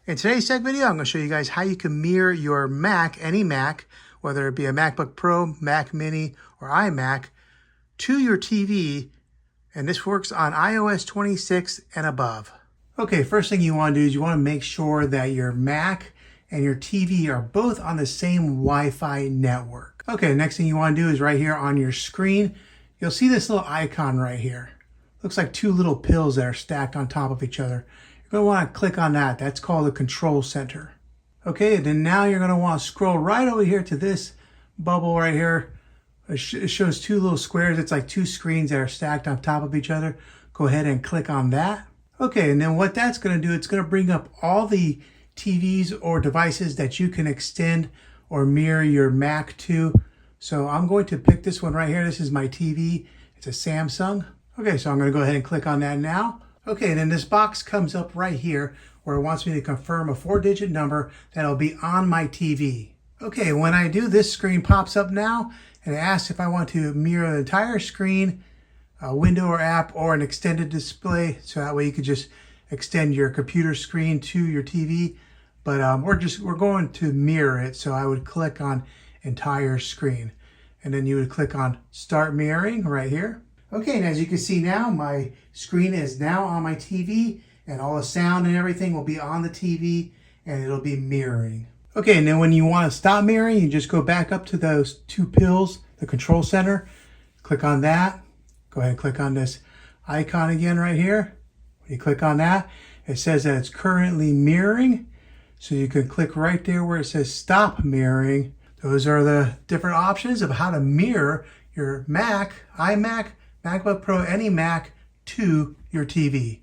In today's tech video, I'm going to show you guys how you can mirror your Mac, any Mac, whether it be a MacBook Pro, Mac Mini, or iMac, to your TV, and this works on iOS 26 and above. Okay, first thing you want to do is you want to make sure that your Mac and your TV are both on the same Wi-Fi network. Okay, next thing you want to do is right here on your screen, you'll see this little icon right here. Looks like two little pills that are stacked on top of each other. You're going to want to click on that. That's called the control center. Okay, then now you're going to want to scroll right over here to this bubble right here. It shows two little squares. It's like two screens that are stacked on top of each other. Go ahead and click on that. Okay, and then what that's going to do, it's going to bring up all the TVs or devices that you can extend or mirror your Mac to. So I'm going to pick this one right here. This is my TV. It's a Samsung. Okay, so I'm going to go ahead and click on that now. Okay, and then this box comes up right here where it wants me to confirm a 4-digit number that'll be on my TV. Okay, when I do, this screen pops up now and it asks if I want to mirror the entire screen, a window or app, or an extended display. So that way you could just extend your computer screen to your TV. But we're going to mirror it. So I would click on entire screen and then you would click on start mirroring right here. Okay, and as you can see now, my screen is now on my TV and all the sound and everything will be on the TV and it'll be mirroring. Okay, and then when you want to stop mirroring, you just go back up to those two pills, the control center, click on that. Go ahead and click on this icon again right here. When you click on that, it says that it's currently mirroring. So you can click right there where it says stop mirroring. Those are the different options of how to mirror your Mac, iMac, MacBook Pro, any Mac to your TV.